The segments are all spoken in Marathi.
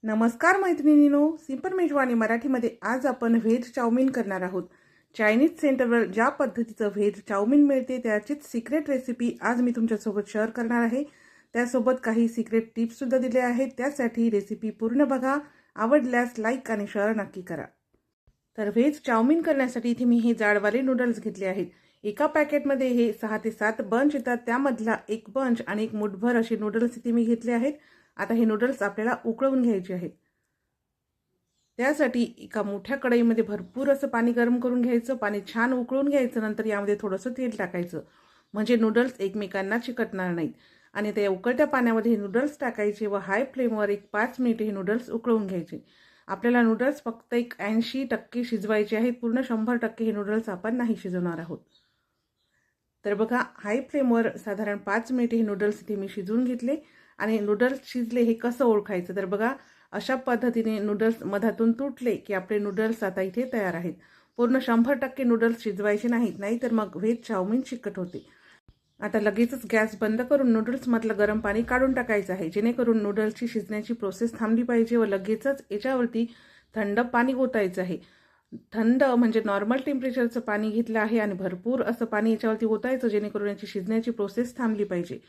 नमस्कार मैत्रिणींनो, सिंपल मेजवानी मराठीमध्ये आज आपण व्हेज चाउमीन करणार आहोत। चायनीज सेंटरवर ज्या पद्धतीचं व्हेज चाउमीन मिळते त्याचीच सिक्रेट रेसिपी आज मी तुमच्यासोबत शेअर करणार आहे। त्यासोबत काही सिक्रेट टिप्स सुद्धा दिले आहेत। त्यासाठी रेसिपी पूर्ण बघा, आवडल्यास लाईक आणि शेअर नक्की करा। तर व्हेज चाउमीन करण्यासाठी इथे मी हे जाडवाले नूडल्स घेतले आहेत। एका पॅकेटमध्ये हे 6 ते 7 बंच येतात, त्यामधला एक बंच आणि एक मुठभर असे नूडल्स इथे मी घेतले आहेत। आता हे नूडल्स आपल्याला उकळवून घ्यायचे आहेत। त्यासाठी एका मोठ्या कढईमध्ये भरपूर असं पाणी गरम करून घ्यायचं। पाणी छान उकळून घ्यायचं, नंतर यामध्ये थोडंसं तेल टाकायचं म्हणजे नूडल्स एकमेकांना चिकटणार नाहीत। आणि त्या उकळत्या पाण्यामध्ये हे नूडल्स टाकायचे व हाय फ्लेमवर एक 5 मिनिटे हे नूडल्स उकळवून घ्यायचे। आपल्याला नूडल्स फक्त एक 80% शिजवायचे आहेत, पूर्ण 100% हे नूडल्स आपण नाही शिजवणार आहोत। तर बघा, हाय फ्लेमवर साधारण 5 मिनिटे हे नूडल्स इथे मी शिजवून घेतले। आणि नूडल्स शिजले हे कसं ओळखायचं, तर बघा अशा पद्धतीने नूडल्स मधातून तुटले की आपले नूडल्स आता इथे तयार आहेत। पूर्ण 100% नूडल्स शिजवायचे नाहीत, नाहीतर मग व्हेज चाउमीन चिकट होते। आता लगेचच गॅस बंद करून नूडल्स मधलं गरम पाणी काढून टाकायचं आहे, जेणेकरून नूडल्सची शिजण्याची प्रोसेस थांबली पाहिजे। व लगेचच याच्यावरती थंड पाणी ओतायचं आहे। थंड म्हणजे नॉर्मल टेम्परेचरचं पाणी घेतलं आहे आणि भरपूर असं पाणी याच्यावरती ओतायचं, जेणेकरून याची शिजण्याची प्रोसेस थांबली पाहिजे।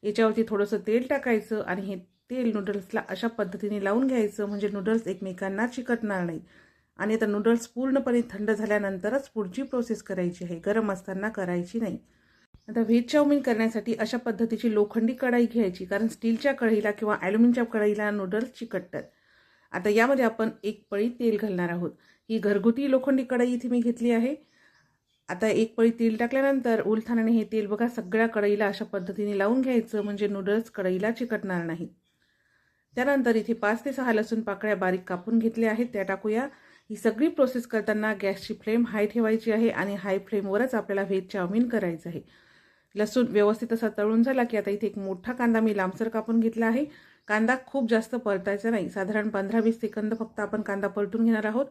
याच्यावरती थोडंसं तेल टाकायचं आणि हे तेल नूडल्सला अशा पद्धतीने लावून घ्यायचं, म्हणजे नूडल्स एकमेकांना चिकटणार नाही। आणि आता नूडल्स पूर्णपणे थंड झाल्यानंतरच पुढची प्रोसेस करायची आहे, गरम असताना करायची नाही। आता व्हेज चाउमीन करण्यासाठी अशा पद्धतीची लोखंडी कढई घ्यायची, कारण स्टीलच्या कढईला किंवा ॲल्युमिनियमच्या कढईला नूडल्स चिकटतात। आता यामध्ये आपण एक पळी तेल घालणार आहोत। ही घरगुती लोखंडी कढई इथे मी घेतली आहे। आता एक पळी तेल टाकल्यानंतर उलथानाने हे तेल बघा सगळ्या कढईला अशा पद्धतीने लावून घ्यायचं, म्हणजे नूडल्स कढईला चिकटणार नाही। त्यानंतर इथे 5 ते 6 लसूण पाकळ्या बारीक कापून घेतल्या आहेत, त्या टाकूया। ही सगळी प्रोसेस करताना गॅसची फ्लेम हाय ठेवायची आहे आणि हाय फ्लेमवरच आपल्याला व्हेज चाउमीन करायचं आहे। लसूण व्यवस्थित असा तळून झाला की आता इथे एक मोठा कांदा मी लांबसर कापून घेतला आहे। कांदा खूप जास्त परतायचा नाही, साधारण 15-20 सेकंद फक्त आपण कांदा परतून घेणार आहोत।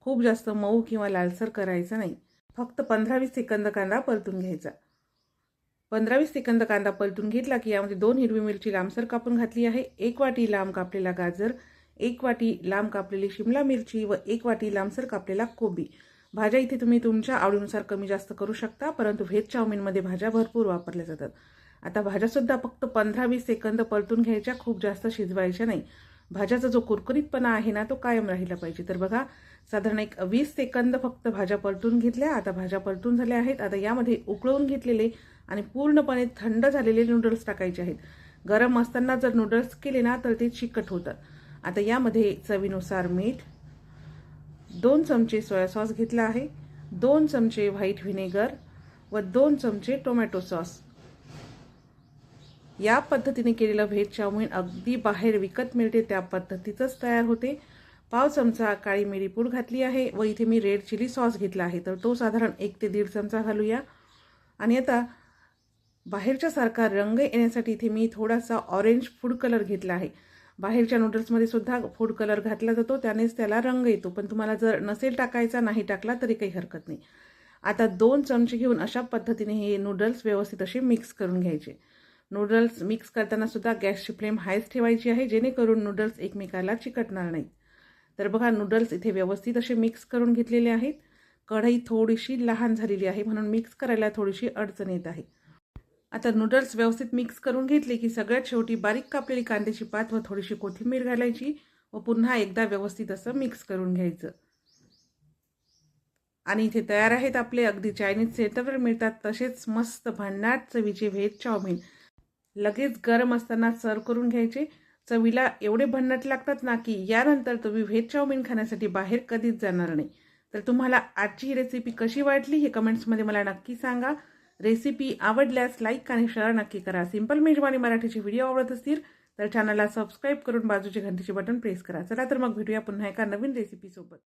खूप जास्त मऊ किंवा लालसर करायचा नाही, फक्त 15-20 सेकंद कांदा परतून घ्यायचा। 15-20 सेकंद कांदा परतून घेतला की यामध्ये 2 हिरवी मिरची लांबसर कापून घातली आहे, 1 वाटी लांब कापलेला गाजर, 1 वाटी लांब कापलेली शिमला मिरची व 1 वाटी लांबसर कापलेला कोबी। भाज्या इथे तुम्ही तुमच्या आवडीनुसार कमी जास्त करू शकता, परंतु व्हेज चाउमीनमध्ये भाज्या भरपूर वापरल्या जातात। आता भाज्यासुद्धा फक्त 15-20 सेकंद परतून घ्यायच्या, खूप जास्त शिजवायच्या नाही। भाज्याचा जो कुरकुरीतपणा आहे ना, तो कायम राहिला पाहिजे। तर बघा, साधारण एक 20 सेकंद फक्त भाज्या परतून घेतल्या। आता भाज्या परतून झाल्या आहेत। आता यामध्ये उकळून घेतलेले आणि पूर्णपणे थंड झालेले नूडल्स टाकायचे आहेत। गरम असताना जर नूडल्स केले ना तर ते चिकट होतात। आता यामध्ये चवीनुसार मीठ, 2 चमचे सोया सॉस घेतला आहे, 2 चमचे व्हाईट व्हिनेगर व 2 चमचे टोमॅटो सॉस। या पद्धतीने केलेलं व्हेज चाउमीन अगदी बाहेर विकत मिळते त्या पद्धतीचंच तयार होते। पाव चमचा काळी मिरी पूड घातली आहे व इथे मी रेड चिली सॉस घेतला आहे, तर तो साधारण 1 ते 1.5 चमचा घालूया। आणि आता बाहेरच्या सारखा रंग येण्यासाठी इथे मी थोडासा ऑरेंज फूड कलर घेतला आहे। बाहेरच्या नूडल्समध्ये सुद्धा फूड कलर घातला जातो, त्यानेच त्याला रंग येतो, पण तुम्हाला जर नसेल टाकायचा, नाही टाकला तरी काही हरकत नाही। आता 2 चमचे घेऊन अशा पद्धतीने हे नूडल्स व्यवस्थित असे मिक्स करून घ्यायचे। नूडल्स मिक्स करताना सुद्धा गॅसची फ्लेम हायच ठेवायची आहे, जेणेकरून नूडल्स एकमेकाला चिकटणार नाहीत। तर बघा, नूडल्स इथे व्यवस्थित असे मिक्स करून घेतलेले आहेत। कढई थोडीशी लहान झालेली आहे, म्हणून मिक्स करायला थोडीशी अडचण येत आहे। आता नूडल्स व्यवस्थित मिक्स करून घेतले की सगळ्यात शेवटी बारीक कापलेली कांद्याची पात व थोडीशी कोथिंबीर घालायची व पुन्हा एकदा व्यवस्थित असं मिक्स करून घ्यायचं। आणि इथे तयार आहेत आपले अगदी चायनीज सेंटरवर मिळतात तसेच मस्त भन्नाट चवीचे व्हेज चाउमीन। लगेच गरम असताना सर्व करून घ्यायचे। चवीला एवढे भन्नाट लागतात ना की यानंतर तुम्ही व्हेज चाउमीन खाण्यासाठी बाहेर कधीच जाणार नाही। तर तुम्हाला आजची ही रेसिपी कशी वाटली हे कमेंट्समध्ये मला नक्की सांगा। रेसिपी आवडल्यास लाईक आणि शेअर नक्की करा। सिंपल मेजवानी मराठीचे व्हिडिओ आवडत असतील तर चॅनलला सबस्क्राईब करून बाजूचे घंटीचे बटन प्रेस करा। चला तर मग भेटूया पुन्हा एका नवीन रेसिपी सोबत।